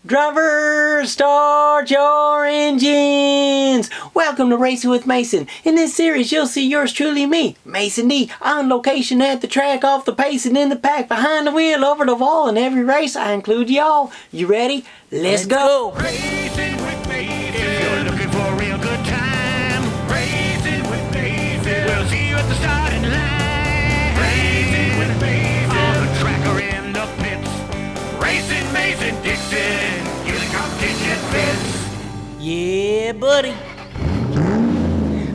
Drivers, start your engines! Welcome to Racing with Mason. In this series, you'll see yours truly, me, Mason D, on location at the track, off the pace, and in the pack, behind the wheel, over the wall. In every race, I include y'all. You ready? Let's go! Racing with Mason. If you're looking for a real good time, Racing with Mason. We'll see you at the starting line. Racing with Mason. On the track or in the pits. Racing Mason Dixon. You the competition fits. Yeah, buddy.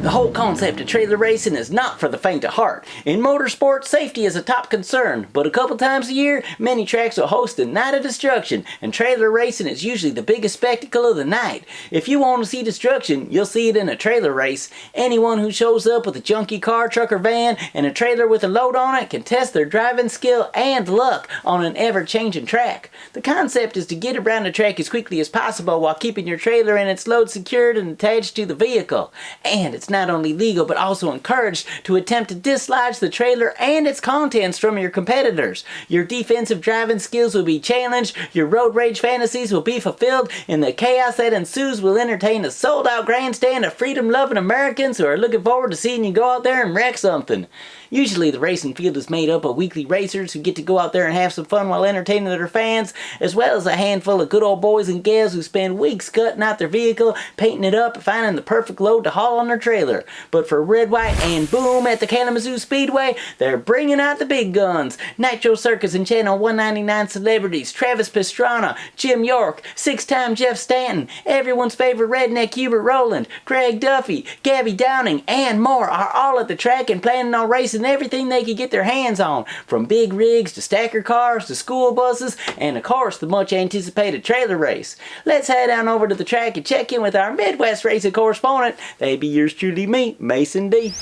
The whole concept of trailer racing is not for the faint of heart. In motorsports, safety is a top concern, but a couple times a year, many tracks will host a night of destruction, and trailer racing is usually the biggest spectacle of the night. If you want to see destruction, you'll see it in a trailer race. Anyone who shows up with a junky car, truck, or van, and a trailer with a load on it can test their driving skill and luck on an ever-changing track. The concept is to get around the track as quickly as possible while keeping your trailer and its load secured and attached to the vehicle. And it's not only legal but also encouraged to attempt to dislodge the trailer and its contents from your competitors. Your defensive driving skills will be challenged, your road rage fantasies will be fulfilled, and the chaos that ensues will entertain a sold-out grandstand of freedom-loving Americans who are looking forward to seeing you go out there and wreck something. Usually the racing field is made up of weekly racers who get to go out there and have some fun while entertaining their fans, as well as a handful of good old boys and gals who spend weeks cutting out their vehicle, painting it up, and finding the perfect load to haul on their trailer. But for Red, White, and Boom at the Kalamazoo Speedway, they're bringing out the big guns. Nitro Circus and Channel 199 celebrities, Travis Pastrana, Jim York, six-time Jeff Stanton, everyone's favorite redneck Hubert Rowland, Craig Duffy, Gabby Downing, and more are all at the track and planning on racing everything they could get their hands on, from big rigs to stacker cars to school buses, and of course the much anticipated trailer race. Let's head on over to the track and check in with our Midwest racing correspondent. They be yours truly, me, Mason D.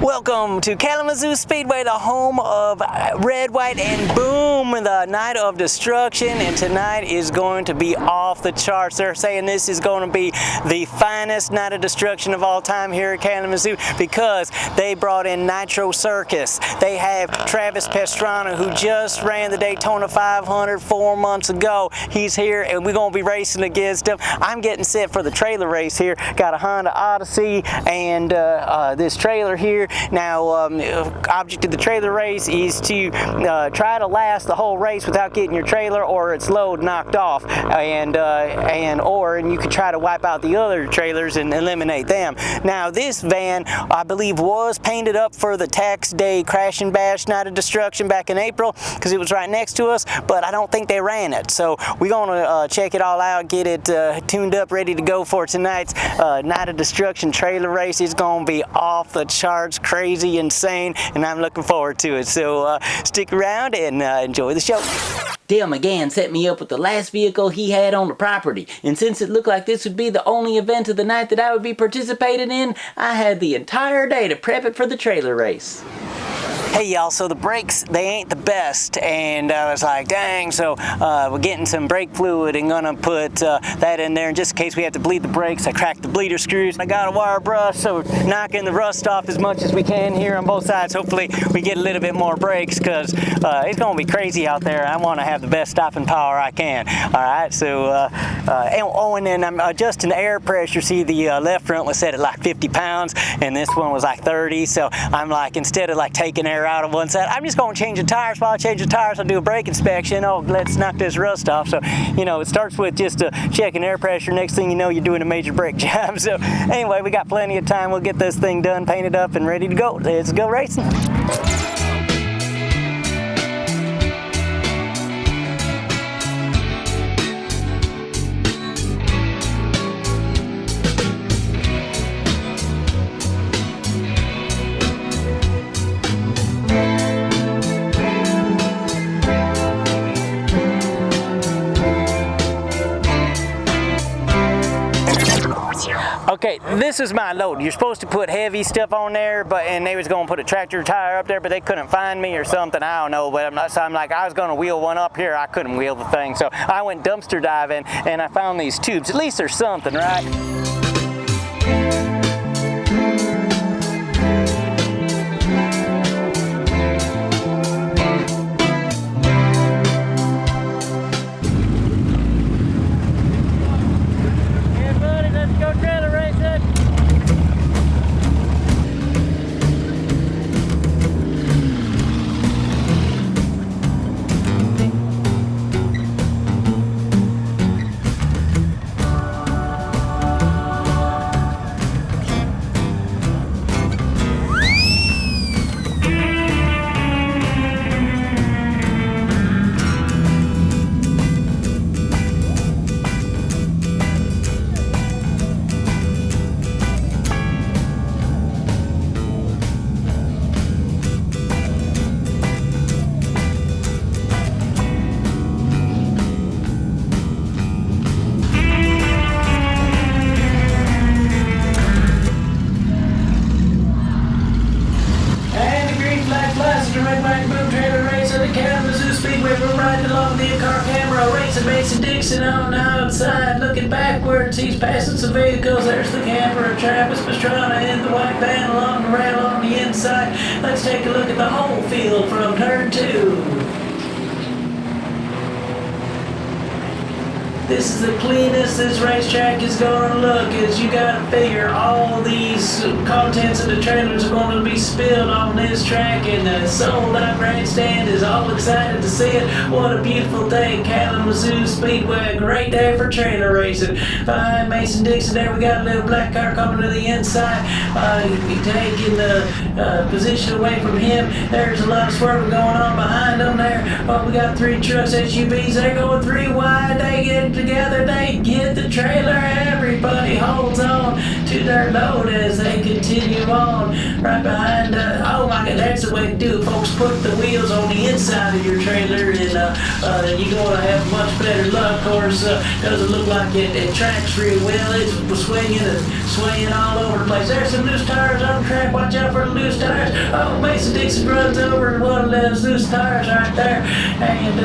Welcome to Kalamazoo Speedway, the home of Red, White, and Boom, the night of destruction, and tonight is going to be off the charts. They're saying this is going to be the finest night of destruction of all time here at Kalamazoo because they brought in Nitro Circus. They have Travis Pastrana, who just ran the Daytona 500 4 months ago. He's here and we're going to be racing against him. I'm getting set for the trailer race here. Got a Honda Odyssey and this trailer here. Now, object of the trailer race is to try to last the whole race without getting your trailer or its load knocked off, and you could try to wipe out the other trailers and eliminate them. Now, this van, I believe, was painted up for the tax day crash and bash night of destruction back in April because it was right next to us, but I don't think they ran it. So we're gonna check it all out, get it tuned up, ready to go for tonight's night of destruction trailer race. It's gonna be off the charts, crazy, insane, and I'm looking forward to it. So stick around and enjoy the show. Dale McGann set me up with the last vehicle he had on the property, and since it looked like this would be the only event of the night that I would be participating in, I had the entire day to prep it for the trailer race. Hey y'all, so the brakes, they ain't the best, and I was like, dang, so we're getting some brake fluid and gonna put that in there, and just in case we have to bleed the brakes, I cracked the bleeder screws. I got a wire brush, so we're knocking the rust off as much as we can here on both sides. Hopefully we get a little bit more brakes, because it's gonna be crazy out there. I wanna have the best stopping power I can. Alright, so, and then I'm adjusting the air pressure. See, the left front was set at like 50 pounds, and this one was like 30, so I'm like, instead of like taking air out of one side, I'm just going to change the tires. While I change the tires, I'll do a brake inspection. Oh, let's knock this rust off. So, you know, it starts with just checking air pressure. Next thing you know, you're doing a major brake job. So, anyway, we got plenty of time. We'll get this thing done, painted up, and ready to go. Let's go racing. Okay, this is my load. You're supposed to put heavy stuff on there, and they was gonna put a tractor tire up there, but they couldn't find me or something. I don't know, but so I'm like, I was gonna wheel one up here. I couldn't wheel the thing, so I went dumpster diving and I found these tubes. At least there's something, right? Dixon on the outside, looking backwards. He's passing some vehicles. There's the camper of Travis Pastrana in the white van along the rail on the inside. Let's take a look at the whole field from turn 2. This is the cleanest this racetrack is going to look, as you got to figure all these contents of the trailers are going to be spilled on this track, and the sold out grandstand is all excited to see it. What a beautiful day. Kalamazoo Speedway, a great day for trailer racing. Behind Mason Dixon there, we got a little black car coming to the inside. Taking the position away from him. There's a lot of swerving going on behind them there. Oh, we got 3 trucks, SUVs. They're going 3 wide. They get together, they get the trailer. Everybody holds on to their load as they continue on. Right behind, oh my God, that's the way to do it, folks. Put the wheels on the inside of your trailer, and you're going to have much better luck. Of course, doesn't look like it tracks real well. It's swinging and swaying all over the place. There's some loose tires on the track. Watch out for the loose tires. Oh, Mason Dixon runs over one of those loose tires right there, and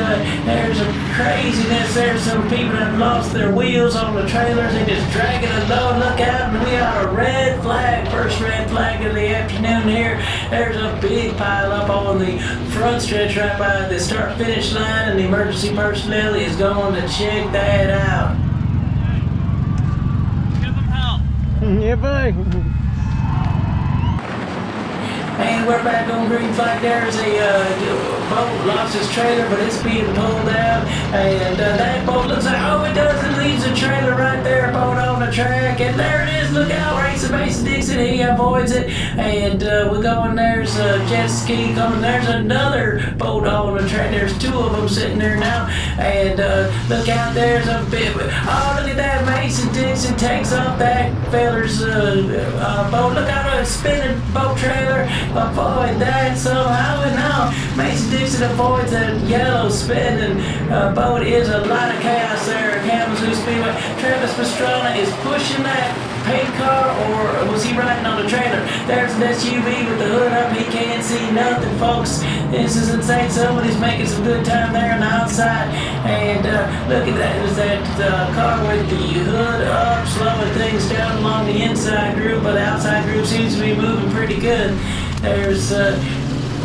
there's some craziness. There's some people that have lost their wheels on the trailers. They're just dragging a load. Look out, and we got a red flag. First red flag of the afternoon here. There's a big pile up on the front stretch right by the start-finish line, and the emergency personnel is going to check that out. Give them help. Yeah, buddy. And we're back on green flag. There's a boat lost his trailer, but it's being pulled out. And that boat looks like, oh, it does. It leaves the trailer right there, boat on the track. And there it is. Look out, Racing Mason Dixon. He avoids it. And we're going, there's a jet ski coming. There's another boat on the track. There's 2 of them sitting there now. And look out, there's a bit. Oh, look at that. Mason Dixon takes off that feller's boat. Look out, a spinning boat trailer. Avoid that somehow, and now Mason Dixon avoids that yellow spinning boat. Is a lot of chaos there at Kalamazoo Speedway. Travis Pastrana is pushing that paint car, or was he riding on the trailer? There's an SUV with the hood up. He can't see nothing, folks. This is insane. Somebody's making some good time there on the outside. And look at that. There's that car with the hood up, slowing things down along the inside group, but the outside group seems to be moving pretty good. There's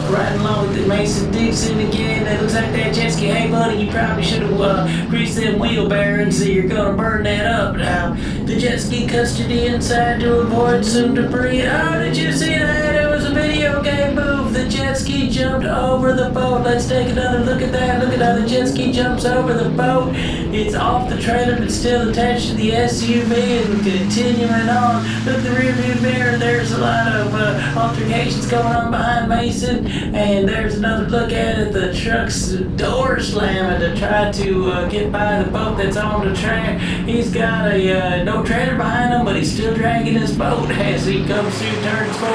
riding along with the Mason Dixon again. That looks like that jet ski. Hey, buddy, you probably should have greased them wheel bearings, so you're going to burn that up. Now, the jet ski cuts to the inside to avoid some debris. Oh, did you see that? It was a video game move. The jet ski jumped over the boat. Let's take another look at that. Look at how the jet ski jumps over the boat. It's off the trailer, but still attached to the SUV and continuing on. Look at the rear view mirror. There's a lot of altercations going on behind Mason. And there's another look at it. The truck's door slamming to try to get by the boat that's on the track. He's got a no trailer behind him, but he's still dragging his boat as he comes through turns 4.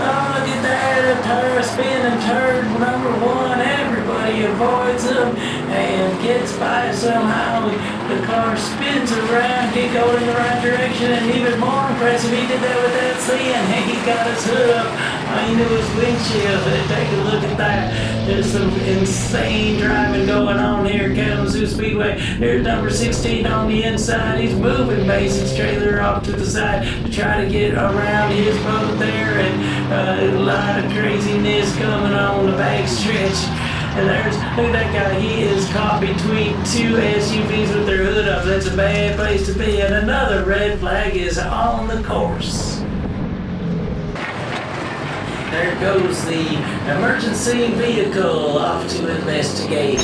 Oh, look at that, a tire spinning turn number 1. Everybody avoids him and gets by somehow. The car spins around, he goes in the right direction, and even more impressive, he did that without seeing. He got his hood up into his windshield. Take a look at that. There's some insane driving going on here at Kalamazoo Speedway. There's number 16 on the inside. He's moving Mason's trailer off to the side to try to get around his boat there, and a lot of craziness coming on the back stretch. And there's, look at that guy, he is caught between 2 SUVs with their hood up. That's a bad place to be. And another red flag is on the course. There goes the emergency vehicle off to investigate.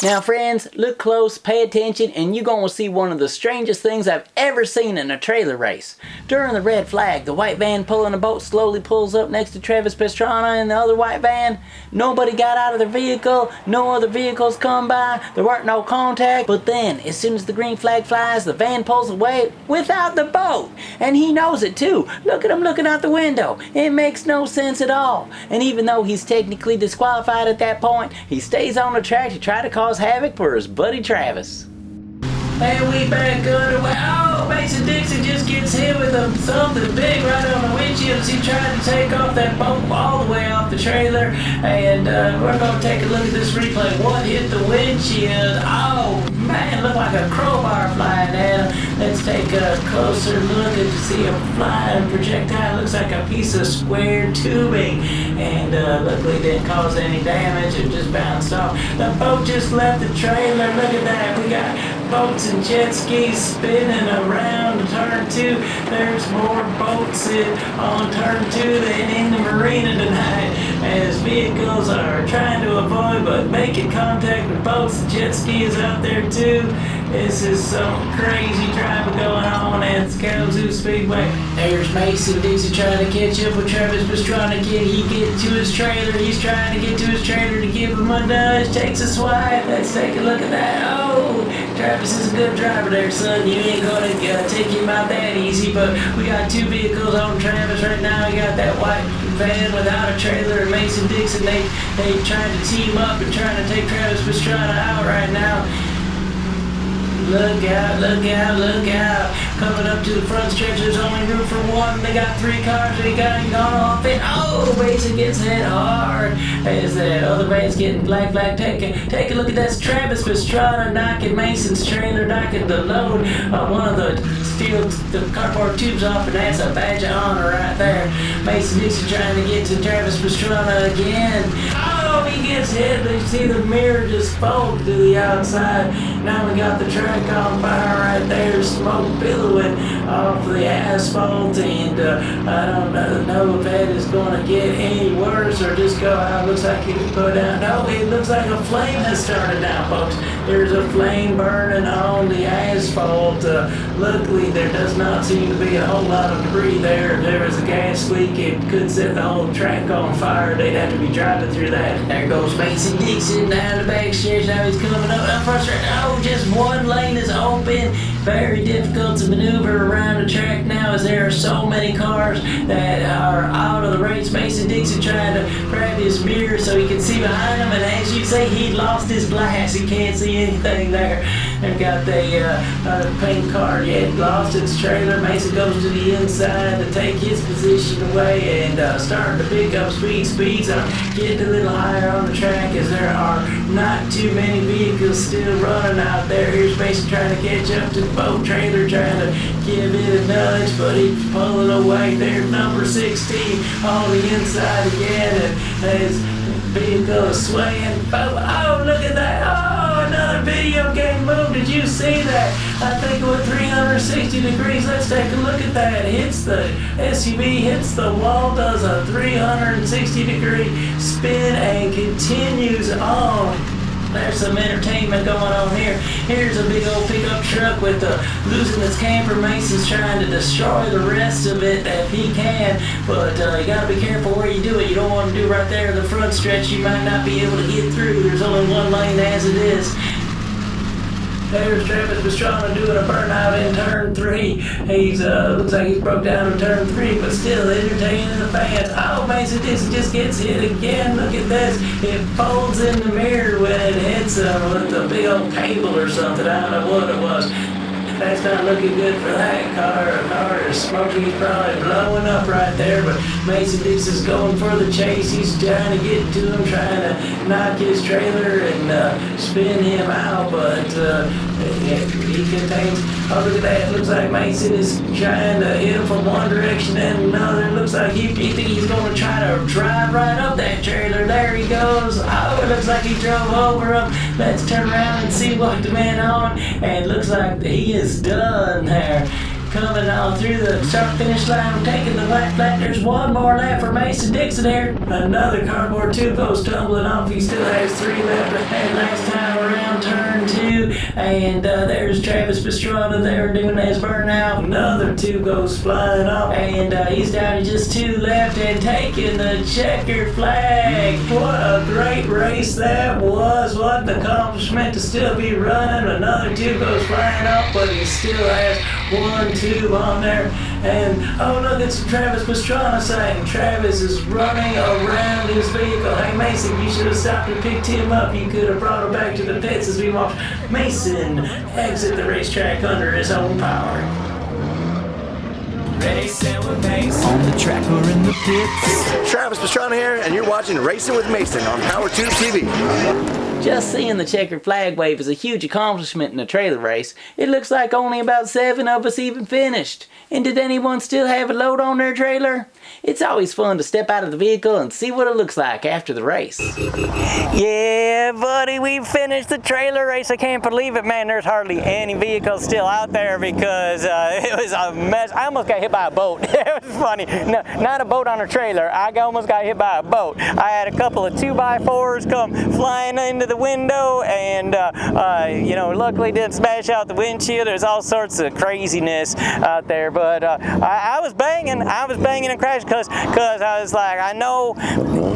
Now friends, look close, pay attention, and you're going to see one of the strangest things I've ever seen in a trailer race. During the red flag, the white van pulling a boat slowly pulls up next to Travis Pastrana and the other white van. Nobody got out of their vehicle, no other vehicles come by, there weren't no contact. But then, as soon as the green flag flies, the van pulls away without the boat. And he knows it too. Look at him looking out the window. It makes no sense at all. And even though he's technically disqualified at that point, he stays on the track to try to cause havoc for his buddy Travis. And we back underway. Oh, Mason Dixon just gets hit with something big right on the windshield as he tried to take off that boat all the way off the trailer. And we're going to take a look at this replay. What hit the windshield? Oh, man, looked like a crowbar flying at him. Let's take a closer look and see a flying projectile. Looks like a piece of square tubing. And luckily didn't cause any damage. It just bounced off. The boat just left the trailer. Look at that. We got boats and jet skis spinning around turn 2. There's more boats on turn 2 than in the marina tonight, as vehicles are trying to avoid but making contact with boats and jet skis out there too. This is some crazy driving going on at the Kalamazoo Speedway. There's Mason Dixon trying to catch up with Travis Pastrana. He get to his trailer. He's trying to get to his trailer to give him a nudge. Takes a swipe. Let's take a look at that. Oh, Travis is a good driver there, son. You ain't gonna take him out that easy. But we got 2 vehicles on Travis right now. We got that white van without a trailer and Mason Dixon. They trying to team up and trying to take Travis Pastrana out right now. Look out, look out, look out. Coming up to the front stretch, there's only room for one. They got 3 cars, they got him gone off it. Oh, Mason gets hit hard. As that other van's getting black flag taken. Take a look at that. Travis Pastrana knocking Mason's trailer, knocking the load on one of the cardboard tubes off, and that's a badge of honor right there. Mason Dixon trying to get to Travis Pastrana again. Oh, he gets hit. You see the mirror just fold to the outside. Now we got the track on fire right there, smoke billowing off the asphalt, and I don't know if that is going to get any worse or just go out. Looks like it could go down. No, it looks like a flame has started now, folks. There's a flame burning on the asphalt. Luckily, there does not seem to be a whole lot of debris there. If there was a gas leak, it could set the whole track on fire. They'd have to be driving through that. There goes Mason Dixon down the back stretch. Now he's coming up front stretch. Oh, just one lane is open. Very difficult to maneuver around the track now, as there are so many cars that are out of the race. Mason Dixon trying to grab his mirror so he can see behind him, and as you say, he lost his glass. He can't see anything there. They've got the paint car yet lost its trailer. Mason goes to the inside to take his position away and starting to pick up speeds getting a little higher on the track, as there are not too many vehicles still running out there. Here's Mason trying to catch up to the boat trailer, trying to give it a nudge, but he's pulling away. There's number 16 on the inside again, and his vehicle is swaying. Oh, look at that. Oh, another video game move. Did you see that? I think it went 360 degrees. Let's take a look at that. Hits the SUV, hits the wall, does a 360 degree spin, and continues on. There's some entertainment going on here. Here's a big old pickup truck with losing its camper. Mason's trying to destroy the rest of it if he can, but you gotta be careful where you do it. You don't want to do right there in the front stretch. You might not be able to get through. There's only one lane as it is. There's Travis Pastrana doing a burnout in turn 3. He's looks like he's broke down in turn 3, but still entertaining the fans. Oh, Mason Dixon just gets hit again. Look at this. It folds in the mirror when it hits him with a big old cable or something. I don't know what it was. That's not looking good for that car. The car is smoking. He's probably blowing up right there, but Mason Dixon's going for the chase. He's trying to get to him, trying to knock his trailer and spin him out, but he contains. Oh, look at that. It looks like Mason is trying to hit him from one direction and another. It looks like he thinks he's going to try to drive right up that trailer. There he goes. Oh, it looks like he drove over him. Let's turn around and see what the man on. And it looks like he is done there. Coming on through the start-finish line, taking the white flag. There's one more lap for Mason Dixon here. Another cardboard tube goes tumbling off. He still has 3 left. And last time around, turn 2. And there's Travis Pastrana there doing his burnout. Another tube goes flying off. And he's down to just 2 left and taking the checkered flag. What a great race that was. What an accomplishment to still be running. Another tube goes flying off, but he still has one tube on there, and oh look, it's Travis Pastrana saying Travis is running around his vehicle. Hey Mason, you should have stopped and picked him up. You could have brought him back to the pits as we watched Mason exit the racetrack under his own power. Racing with Mason on the track or in the pits. Travis Pastrana here, and you're watching Racing with Mason on POWERtube TV. Just seeing the checkered flag wave is a huge accomplishment in a trailer race. It looks like only about 7 of us even finished. And did anyone still have a load on their trailer? It's always fun to step out of the vehicle and see what it looks like after the race. Yeah, buddy, we finished the trailer race. I can't believe it, man. There's hardly any vehicles still out there because it was a mess. I almost got hit by a boat. It was funny. No, not a boat on a trailer. I almost got hit by a boat. I had a couple of 2x4s come flying into the window, and you know, luckily didn't smash out the windshield. There's all sorts of craziness out there, but I was banging and crashing because I was like, I know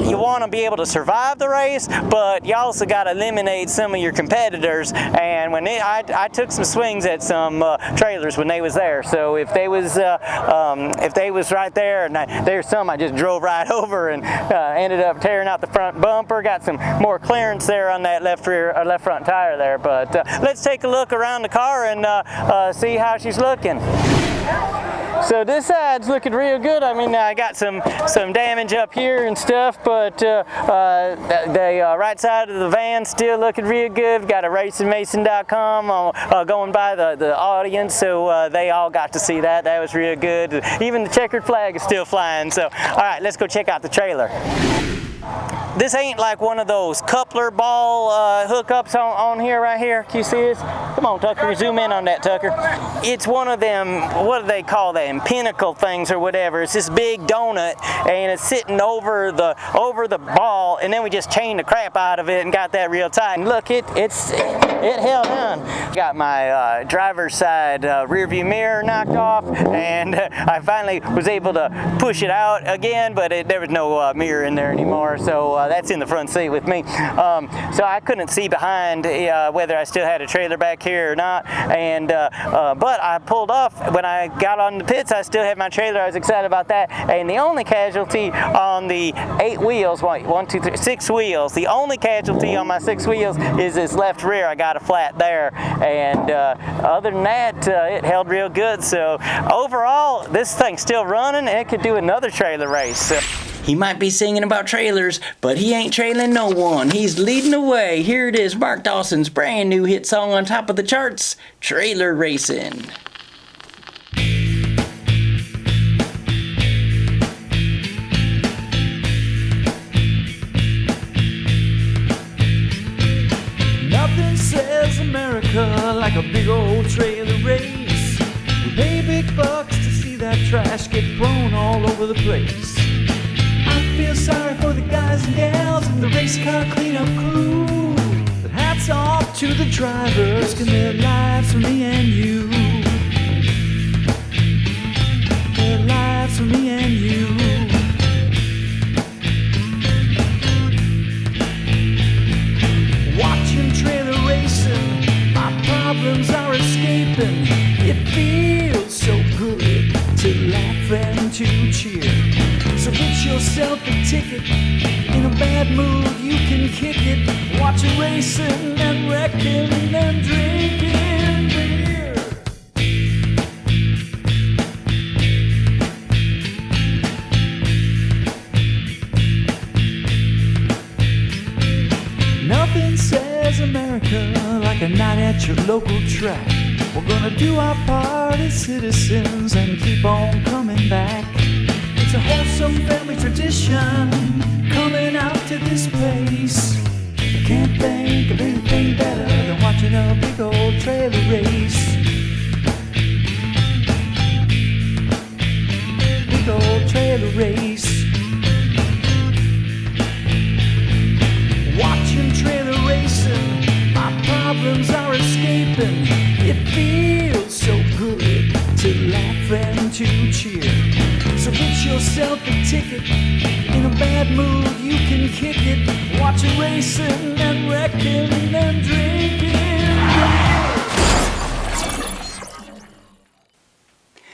you want to be able to survive the race, but you also got to eliminate some of your competitors. And when I took some swings at some trailers when they was there, so if they was right there, and there's some I just drove right over and ended up tearing out the front bumper. Got some more clearance there on that left front tire there. But let's take a look around the car and see how she's looking. So this side's looking real good. I mean, I got some damage up here and stuff, but the right side of the van's still looking real good. We've got a RacinMason.com going by the audience, so they all got to see that. That was real good. Even the checkered flag is still flying. So, all right, let's go check out the trailer. This ain't like one of those coupler ball hookups on here, right here. Can you see this? Come on, Tucker, zoom in on that, Tucker. It's one of them, what do they call them, pinnacle things or whatever. It's this big donut, and it's sitting over the ball, and then we just chained the crap out of it and got that real tight. And look, it held on. Got my driver's side rear view mirror knocked off, and I finally was able to push it out again, but there was no mirror in there anymore, so that's in the front seat with me. So I couldn't see behind whether I still had a trailer back here or not, and but I pulled off when I got on the pits. I still had my trailer. I was excited about that. And the only casualty on the 8 wheels, 6 wheels, the only casualty on my 6 wheels is this left rear. I got a flat there, and other than that, it held real good. So overall, this thing's still running, and it could do another trailer race. So. He might be singing about trailers, but he ain't trailing no one. He's leading the way. Here it is, Mark Dawson's brand new hit song on top of the charts, Trailer Racing. Nothing says America like a big old trailer race. We pay big bucks to see that trash get thrown all over the place. I feel sorry for the guys and gals in the race car cleanup crew, but hats off to the drivers risking their lives for me and you. Their lives for me and you. Watching trailer racing, my problems are escaping. It feels so good to laugh and to cheer. So get yourself a ticket. In a bad mood, you can kick it. Watching racing and wrecking and drinking beer. Nothing says America like a night at your local track. We're gonna do our part as citizens and keep on coming back. It's a wholesome family tradition coming out to this place. I can't think of anything better than watching a big old trailer race. Big old trailer race. Watching trailer racing, my problems are escaping. It feels so good to laugh and to cheer. So get yourself a ticket. In a bad mood, you can kick it. Watching racing and wrecking and drinking.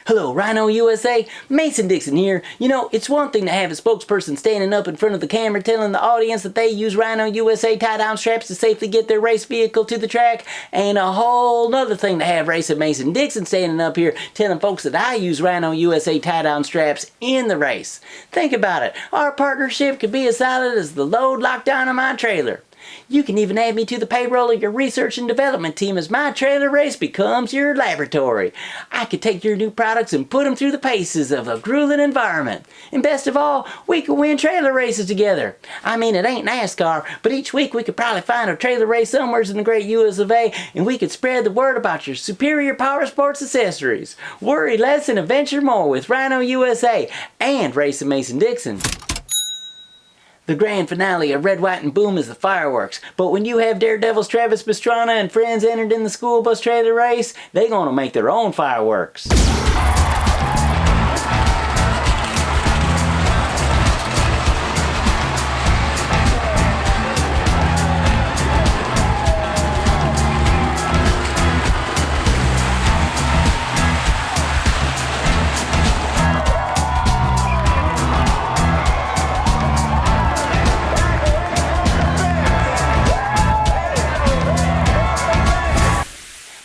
Hello, Rhino USA. Mason Dixon here. You know, it's one thing to have a spokesperson standing up in front of the camera telling the audience that they use Rhino USA tie-down straps to safely get their race vehicle to the track, and a whole nother thing to have Racing Mason Dixon standing up here telling folks that I use Rhino USA tie-down straps in the race. Think about it. Our partnership could be as solid as the load lockdown on my trailer. You can even add me to the payroll of your research and development team as my trailer race becomes your laboratory. I could take your new products and put them through the paces of a grueling environment. And best of all, we could win trailer races together. I mean, it ain't NASCAR, but each week we could probably find a trailer race somewhere in the great US of A, and we could spread the word about your superior power sports accessories. Worry less and adventure more with Rhino USA and Racing Mason Dixon. The grand finale of Red, White, and Boom is the fireworks, but when you have Daredevils Travis Pastrana and friends entered in the school bus trailer race, they gonna make their own fireworks.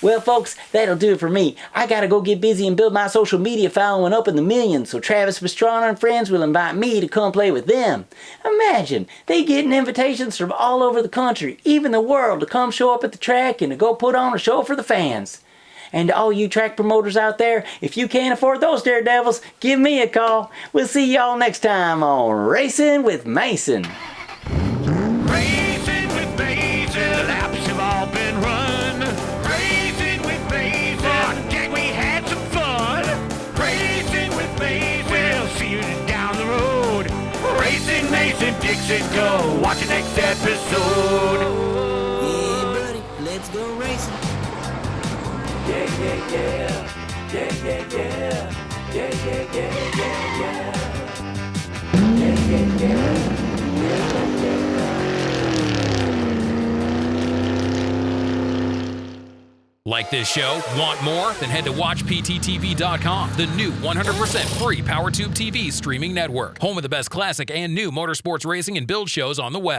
Well, folks, that'll do it for me. I gotta go get busy and build my social media following up in the millions, so Travis Pastrana and friends will invite me to come play with them. Imagine, they getting invitations from all over the country, even the world, to come show up at the track and to go put on a show for the fans. And to all you track promoters out there, if you can't afford those Daredevils, give me a call. We'll see y'all next time on Racing with Mason. Racing with Mason, laps have all been run. Racing with Mason, on deck we had some fun. Racing with Mason, we'll see you down the road. Racing Mason Dixon, go watch the next episode. Yeah, buddy, let's go racing. Yeah, yeah, yeah. Yeah, yeah, yeah. Yeah, yeah, yeah, yeah, yeah. Yeah, yeah, yeah. Like this show? Want more? Then head to WatchPTTV.com, the new 100% free PowerTube TV streaming network. Home of the best classic and new motorsports racing and build shows on the web.